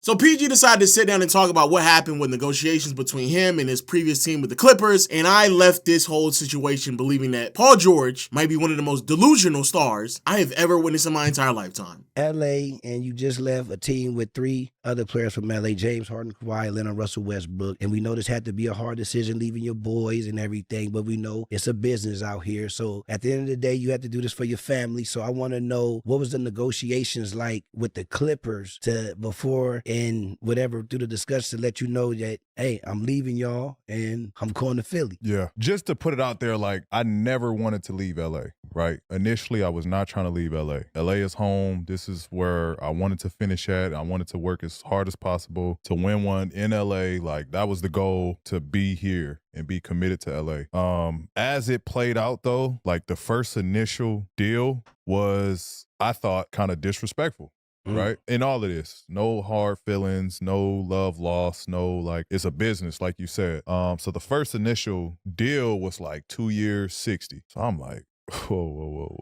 So PG decided to sit down and talk about what happened with negotiations between him and his previous team with the Clippers, and I left this whole situation believing that Paul George might be one of the most delusional stars I have ever witnessed in my entire lifetime. LA, and you just left a team with 3 other players from LA, James Harden, Kawhi Leonard, Russell Westbrook, and we know this had to be a hard decision leaving your boys and everything, but we know it's a business out here. So at the end of the day, you have to do this for your family. So I want to know, what was the negotiations like with the Clippers to before and whatever through the discussion to let you know that, hey, I'm leaving y'all and I'm going to Philly? Yeah. Just to put it out there, like, I never wanted to leave LA, right? Initially, I was not trying to leave LA. LA is home. This is where I wanted to finish at. I wanted to work as hard as possible to win one in LA. Like, that was the goal, to be here and be committed to LA. As it played out though, like, the first initial deal was, I thought, kind of disrespectful. Right? In all of this, no hard feelings, no love lost, no, like, it's a business, like you said. So the first initial deal was like 2 years, 60. So I'm like, whoa.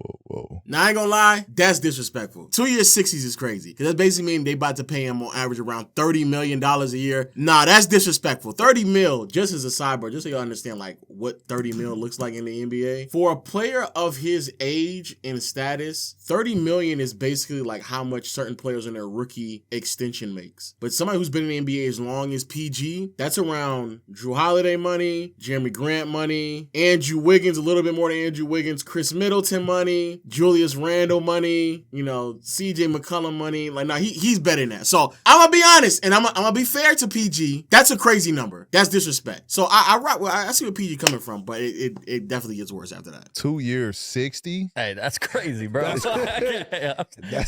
Now, I ain't gonna lie, that's disrespectful. 2 years, 60s is crazy. Because that basically means they about to pay him on average around $30 million a year. Nah, that's disrespectful. 30 mil, just as a sidebar, just so y'all understand, like, what 30 mil looks like in the NBA. For a player of his age and status, 30 million is basically like how much certain players in their rookie extension makes. But somebody who's been in the NBA as long as PG, that's around Drew Holiday money, Jeremy Grant money, Andrew Wiggins, a little bit more than Andrew Wiggins, Chris Middleton money, Julius Randle money, CJ McCollum money. Like, nah, he's better than that. So I'm gonna be honest, and I'm gonna be fair to PG. That's a crazy number. That's disrespect. So I see where PG coming from, but it definitely gets worse after that. 2 years, 60. Hey, that's crazy, bro. That's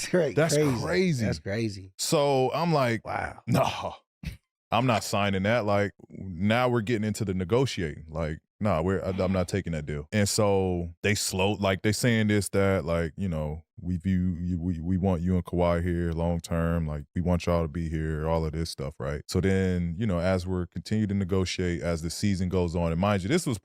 great. That's crazy. crazy. That's crazy. So I'm like, Wow. no, I'm not signing that. Like, now we're getting into the negotiating. Like, nah, I'm not taking that deal. And so they saying this, that, like, we view you, we want you and Kawhi here long term. Like, we want y'all to be here, all of this stuff, right? So then, as we're continuing to negotiate as the season goes on, and mind you, this was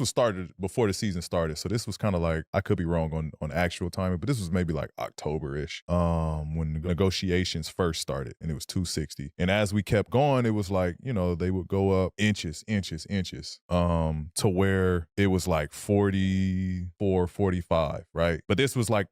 started before the season started. So this was kind of like, I could be wrong on actual timing, but this was maybe like October-ish, when the negotiations first started, and it was 260. And as we kept going, it was like, they would go up inches, to where it was like 44, 45, right? But this was like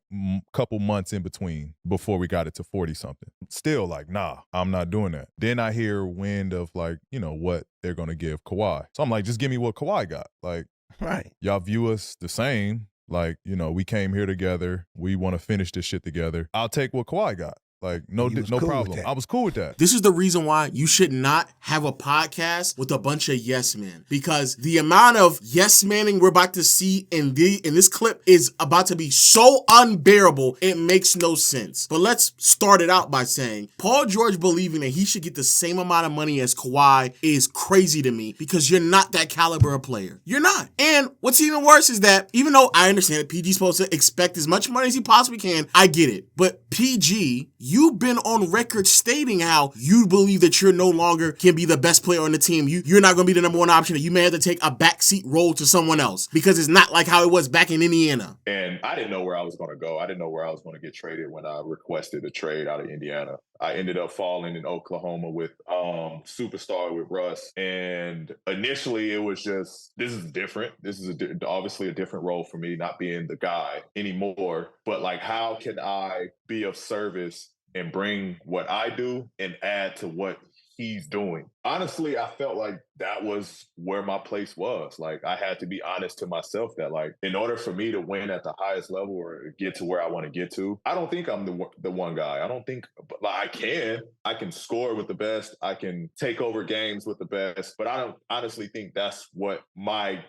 couple months in between before we got it to 40 something. Still like, nah, I'm not doing that. Then I hear wind of, like, what they're going to give Kawhi. So I'm like, just give me what Kawhi got. Like, right. Y'all view us the same. Like, we came here together. We want to finish this shit together. I'll take what Kawhi got. Like, no problem. I was cool with that. This is the reason why you should not have a podcast with a bunch of yes men, because the amount of yes manning we're about to see in this clip is about to be so unbearable, it makes no sense. But let's start it out by saying Paul George believing that he should get the same amount of money as Kawhi is crazy to me, because you're not that caliber of player. You're not. And what's even worse is that, even though I understand that PG's supposed to expect as much money as he possibly can, I get it. But PG, you've been on record stating how you believe that you're no longer can be the best player on the team. You're not going to be the number one option. That you may have to take a backseat role to someone else, because it's not like how it was back in Indiana. And I didn't know where I was going to go. I didn't know where I was going to get traded when I requested a trade out of Indiana. I ended up falling in Oklahoma with Superstar with Russ. And initially it was just, this is different. This is obviously a different role for me, not being the guy anymore. But, like, how can I be of service and bring what I do and add to what he's doing? Honestly, I felt like that was where my place was. Like, I had to be honest to myself that, like, in order for me to win at the highest level or get to where I want to get to, I don't think I'm the one guy. I don't think, but, like, I can score with the best. I can take over games with the best, but I don't honestly think that's what my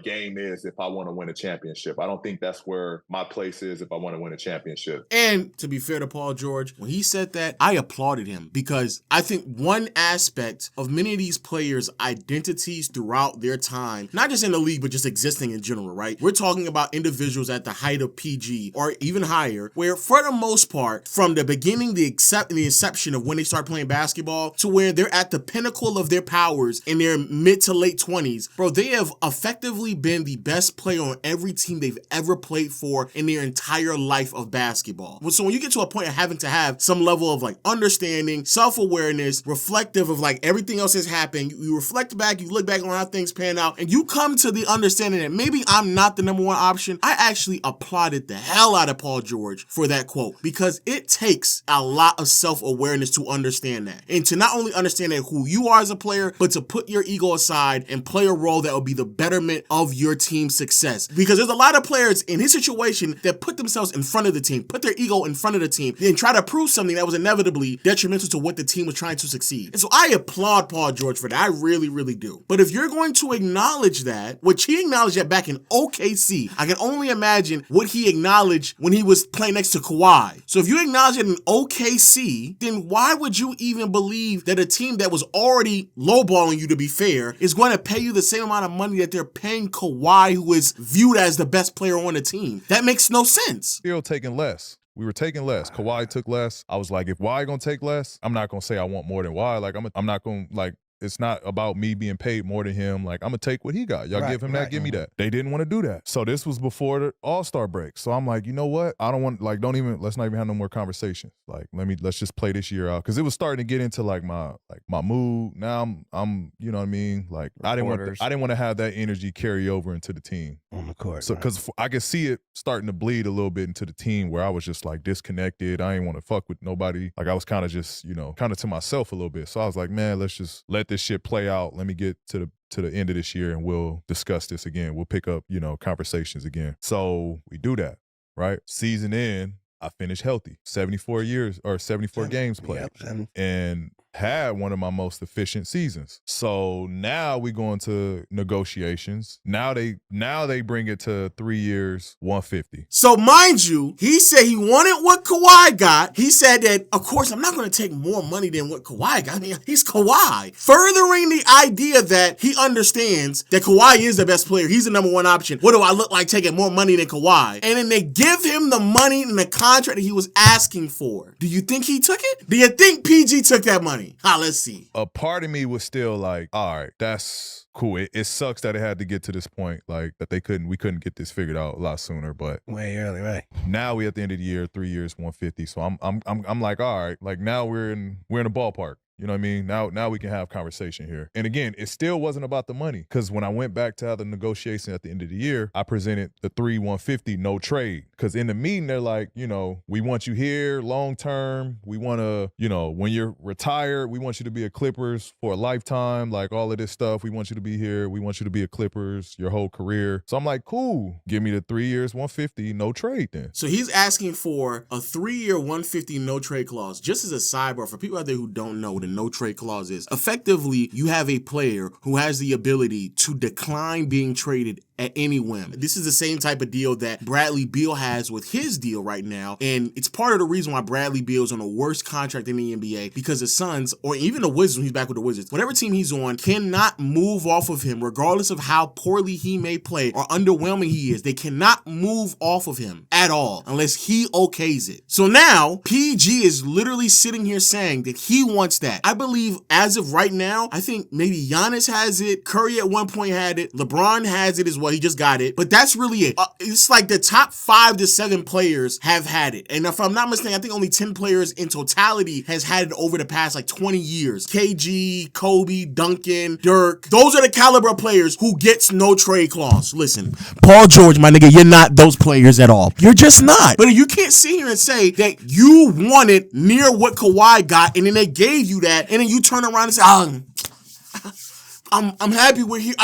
game is if I want to win a championship. I don't think that's where my place is if I want to win a championship. And to be fair to Paul George, when he said that, I applauded him, because I think one aspect of many of these players identities throughout their time, not just in the league, but just existing in general, right? We're talking about individuals at the height of PG or even higher, where for the most part, from the beginning, the inception of when they start playing basketball to where they're at the pinnacle of their powers in their mid to late 20s, bro, they have effectively been the best player on every team they've ever played for in their entire life of basketball. So when you get to a point of having to have some level of like understanding, self-awareness, reflective of like everything else that's happened, you reflect back, you look back on how things pan out, and you come to the understanding that maybe I'm not the number one option. I actually applauded the hell out of Paul George for that quote, because it takes a lot of self-awareness to understand that. And to not only understand that who you are as a player, but to put your ego aside and play a role that will be the betterment of your team's success. Because there's a lot of players in his situation that put themselves in front of the team, put their ego in front of the team, then try to prove something that was inevitably detrimental to what the team was trying to succeed. And so I applaud Paul George for that. I really, really do. But if you're going to acknowledge that, which he acknowledged that back in OKC, I can only imagine what he acknowledged when he was playing next to Kawhi. So if you acknowledge it in OKC, then why would you even believe that a team that was already lowballing you, to be fair, is going to pay you the same amount of money that they're paying Kawhi, who is viewed as the best player on the team? That makes no sense. Still taking less. We were taking less. Kawhi took less. I was like, if Kawhi gonna take less, I'm not gonna say I want more than Kawhi. Like I'm not gonna like. It's not about me being paid more than him. Like, I'm going to take what he got. Y'all give him that, give me that. They didn't want to do that. So this was before the All-Star break. So I'm like, you know what? I don't want, like, let's not even have no more conversations. Like, let's just play this year out. Because it was starting to get into, like, my mood. Now I'm you know what I mean? Like, I didn't want to have that energy carry over into the team. On the court. So, because I could see it starting to bleed a little bit into the team where I was just, like, disconnected. I didn't want to fuck with nobody. Like, I was kind of just, kind of to myself a little bit. So I was like, man, let's just let this shit play out. Let me get to the end of this year and we'll discuss this again. We'll pick up, conversations again. So we do that, right? Season in, I finished healthy. 74 games played. Yep. And had one of my most efficient seasons. So now we go into negotiations. Now they bring it to 3 years, 150. So mind you, he said he wanted what Kawhi got. He said that, of course, I'm not going to take more money than what Kawhi got. I mean, he's Kawhi. Furthering the idea that he understands that Kawhi is the best player. He's the number one option. What do I look like taking more money than Kawhi? And then they give him the money in the contract that he was asking for. Do you think he took it? Do you think PG took that money? Let's see. A part of me was still like, all right, that's cool. It sucks that it had to get to this point, like that we couldn't get this figured out a lot sooner, but way early, right? Now we at the end of the year, 3 years, 150. So I'm like, all right, like now we're in a ballpark. You know what I mean? Now we can have conversation here. And again, it still wasn't about the money, because when I went back to have the negotiation at the end of the year, I presented the 150 no trade. Because in the meeting, they're like, we want you here long term. We want to, when you're retired, we want you to be a Clippers for a lifetime, like all of this stuff. We want you to be here. We want you to be a Clippers your whole career. So I'm like, cool. Give me the 3 years, 150, no trade then. So he's asking for a 3-year, 150 no trade clause. Just as a sidebar, for people out there who don't know what a no trade clause is, effectively, you have a player who has the ability to decline being traded at any whim. This is the same type of deal that Bradley Beal has with his deal right now. And it's part of the reason why Bradley Beal is on the worst contract in the NBA, because the Suns, or even the Wizards when he's back with the Wizards, whatever team he's on, cannot move off of him regardless of how poorly he may play or underwhelming he is. They cannot move off of him at all unless he okays it. So now PG is literally sitting here saying that he wants that. I believe as of right now, I think maybe Giannis has it. Curry at one point had it. LeBron has it as well. He just got it. But that's really it. It's like the top 5 to 7 players have had it. And if I'm not mistaken, I think only 10 players in totality has had it over the past like 20 years. KG, Kobe, Duncan, Dirk. Those are the caliber of players who gets no trade clause. Listen, Paul George, my nigga, you're not those players at all. You're just not. But you can't sit here and say that you wanted near what Kawhi got and then they gave you that, and then you turn around and say, I'm happy we're here.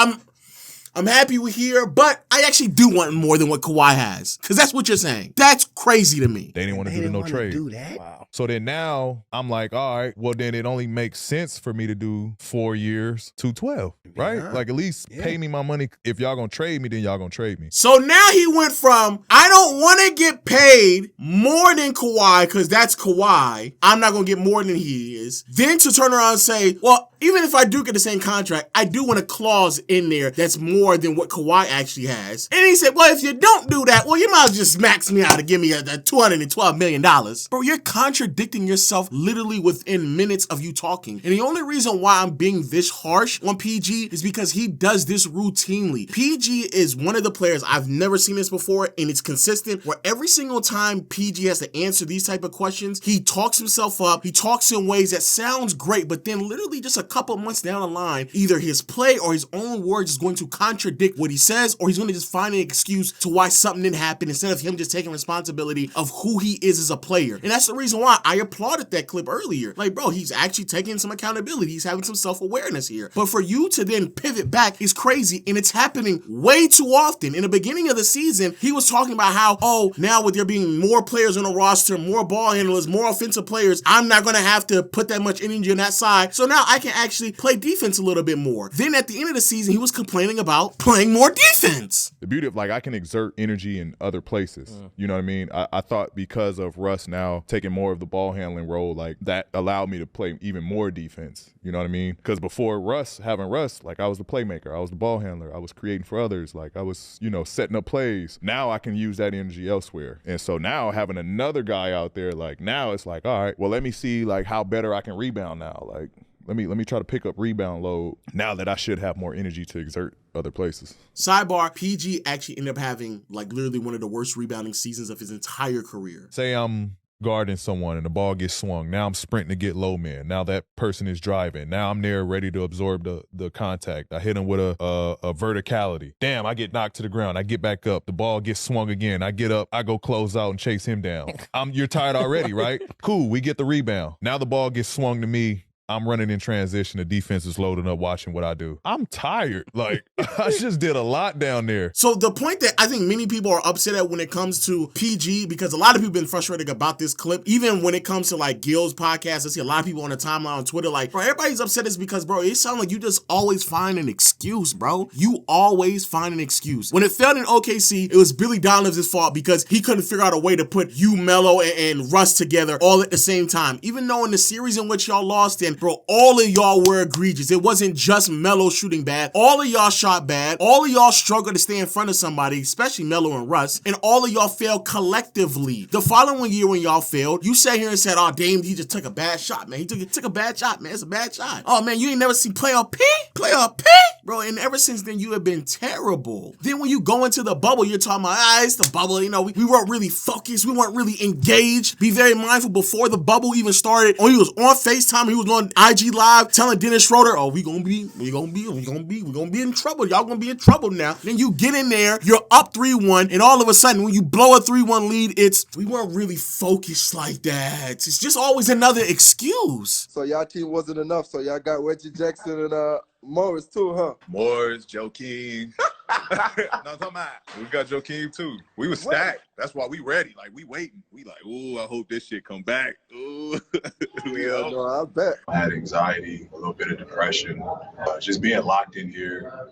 I'm happy we're here, but I actually do want more than what Kawhi has. Because that's what you're saying. That's crazy to me. They didn't want to do the no trade. Do that? Wow. So then now I'm like, all right, well then it only makes sense for me to do 4 years, 212, right? Yeah. Like at least pay me my money. If y'all gonna trade me, then y'all gonna trade me. So now he went from, I don't want to get paid more than Kawhi because that's Kawhi. I'm not going to get more than he is. Then to turn around and say, well, even if I do get the same contract, I do want a clause in there that's more than what Kawhi actually has. And he said, well, if you don't do that, well, you might as well just max me out and give me a $212 million. Bro, you're contradicting yourself literally within minutes of you talking. And the only reason why I'm being this harsh on PG is because he does this routinely. PG is one of the players, I've never seen this before, and it's consistent, where every single time PG has to answer these type of questions, he talks himself up, he talks in ways that sounds great, but then literally just a couple months down the line, either his play or his own words is going to contradict what he says, or he's going to just find an excuse to why something didn't happen instead of him just taking responsibility of who he is as a player. And that's the reason why I applauded that clip earlier. Like, bro, he's actually taking some accountability. He's having some self-awareness here. But for you to then pivot back is crazy, and it's happening way too often. In the beginning of the season, he was talking about how, oh, now with there being more players on the roster, more ball handlers, more offensive players, I'm not going to have to put that much energy on that side. So now I can actually play defense a little bit more. Then at the end of the season, he was complaining about playing more defense. The beauty of, like, I can exert energy in other places. You know what I mean? I thought because of Russ now taking more of the ball handling role, like, that allowed me to play even more defense. You know what I mean? Because before having Russ, like, I was the playmaker, I was the ball handler, I was creating for others, like, I was, setting up plays. Now I can use that energy elsewhere. And so now having another guy out there, like, now it's like, all right, well, let me see, like, how better I can rebound now. Like, let me try to pick up rebound load now that I should have more energy to exert other places. Sidebar, PG actually ended up having, like, literally one of the worst rebounding seasons of his entire career. Say I'm guarding someone and the ball gets swung. Now I'm sprinting to get low man. Now that person is driving. Now I'm there ready to absorb the contact. I hit him with a verticality. Damn, I get knocked to the ground. I get back up. The ball gets swung again. I get up. I go close out and chase him down. You're tired already, right? Cool, we get the rebound. Now the ball gets swung to me. I'm running in transition. The defense is loading up, watching what I do. I'm tired. Like, I just did a lot down there. So the point that I think many people are upset at when it comes to PG, because a lot of people have been frustrated about this clip, even when it comes to, like, Gil's podcast, I see a lot of people on the timeline on Twitter, like, bro, everybody's upset is because, bro, it sounds like you just always find an excuse, bro. You always find an excuse. When it failed in OKC, it was Billy Donovan's fault because he couldn't figure out a way to put you, Melo, and Russ together all at the same time. Even though in the series in which y'all lost in, bro, all of y'all were egregious. It wasn't just Melo shooting bad. All of y'all shot bad. All of y'all struggled to stay in front of somebody, especially Melo and Russ, and all of y'all failed collectively. The following year when y'all failed, you sat here and said, oh, Dame, he just took a bad shot, man. He took a bad shot, man. It's a bad shot. Oh, man, you ain't never seen playoff P? Playoff P? Bro, and ever since then, you have been terrible. Then when you go into the bubble, you're talking about, it's the bubble. We weren't really focused. We weren't really engaged. Be very mindful before the bubble even started. Oh, he was on FaceTime. He was on IG Live telling Dennis Schroeder, oh, we gonna be in trouble. Y'all gonna be in trouble now. Then you get in there, you're up 3-1, and all of a sudden, when you blow a 3-1 lead, we weren't really focused like that. It's just always another excuse. So y'all team wasn't enough, so y'all got Reggie Jackson and Morris too, huh? Morris, Joakim. No, I'm talking about. We got Joakim too. We was stacked. That's why we ready. Like, we waiting. We like, ooh, I hope this shit come back. Ooh. Yeah, no, I bet. I had anxiety, a little bit of depression, just being locked in here,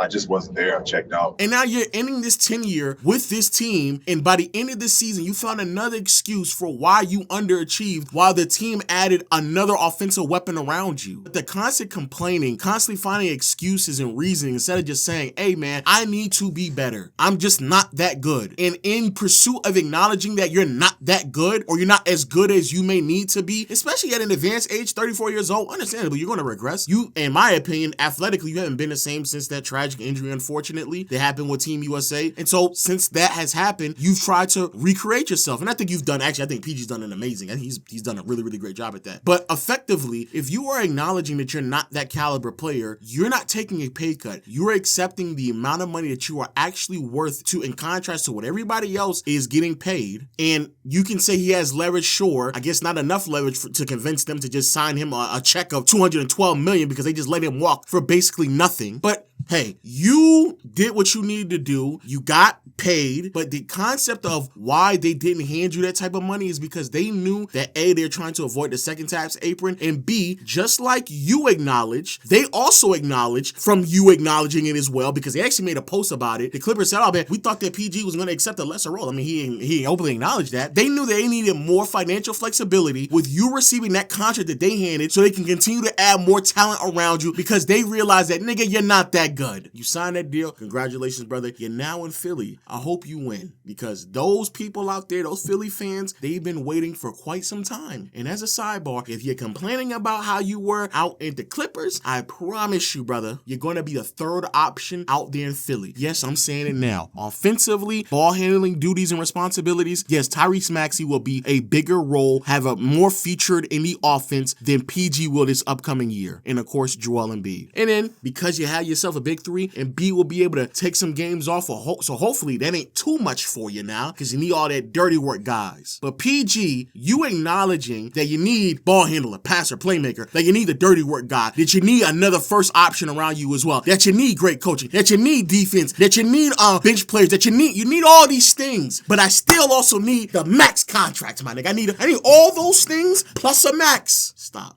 I just wasn't there. I checked out. And now you're ending this tenure with this team, and by the end of the season, you found another excuse for why you underachieved while the team added another offensive weapon around you. But the constant complaining, constantly finding excuses and reasoning instead of just saying, hey man, I need to be better. I'm just not that good. And in pursuit of acknowledging that you're not that good, or you're not as good as you may need to be, especially at an advanced age, 34 years old, understandable, you're going to regress. You, in my opinion, athletically, you haven't been the same since that tragic injury, unfortunately, that happened with Team USA. And so since that has happened, you've tried to recreate yourself. And I think I think PG's done an amazing, I think he's done a really, really great job at that. But effectively, if you are acknowledging that you're not that caliber player, you're not taking a pay cut. You're accepting the amount of money that you are actually worth to, in contrast to what everybody else is getting paid. And you can say he has leverage, sure. I guess not enough leverage to convince them to just sign him a check of $212 million because they just let him walk for basically nothing. But hey, you did what you needed to do. You got paid, but the concept of why they didn't hand you that type of money is because they knew that A, they're trying to avoid the second tax apron, and B, just like you acknowledge, they also acknowledge from you acknowledging it as well, because they actually made a post about it. The Clippers said, oh man, we thought that PG was going to accept a lesser role. I mean, he openly acknowledged that. They knew they needed more financial flexibility with you receiving that contract that they handed so they can continue to add more talent around you, because they realize that, nigga, you're not that good. You signed that deal. Congratulations, brother. You're now in Philly. I hope you win, because those people out there, those Philly fans, they've been waiting for quite some time. And as a sidebar, if you're complaining about how you were out in the Clippers, I promise you, brother, you're going to be the third option out there in Philly. Yes, I'm saying it now. Offensively, ball handling duties and responsibilities, yes, Tyrese Maxey will be a bigger role, have a more featured in the offense than PG will this upcoming year. And of course, Joel Embiid. And then, because you have yourself a big three, Embiid will be able to take some games off, so hopefully that ain't too much for you now, because you need all that dirty work guys. But PG, you acknowledging that you need ball handler, passer, playmaker, that you need the dirty work guy, that you need another first option around you as well, that you need great coaching, that you need defense, that you need bench players, that you need all these things. But I still also need the max contract, my nigga. I need all those things plus a max. Stop.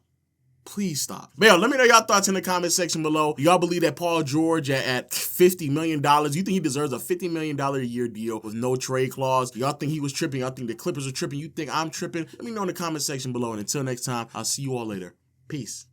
Please stop. But yo, let me know y'all thoughts in the comment section below. Do y'all believe that Paul George at $50 million, do you think he deserves a $50 million a year deal with no trade clause? Do y'all think he was tripping? Y'all think the Clippers are tripping? You think I'm tripping? Let me know in the comment section below. And until next time, I'll see you all later. Peace.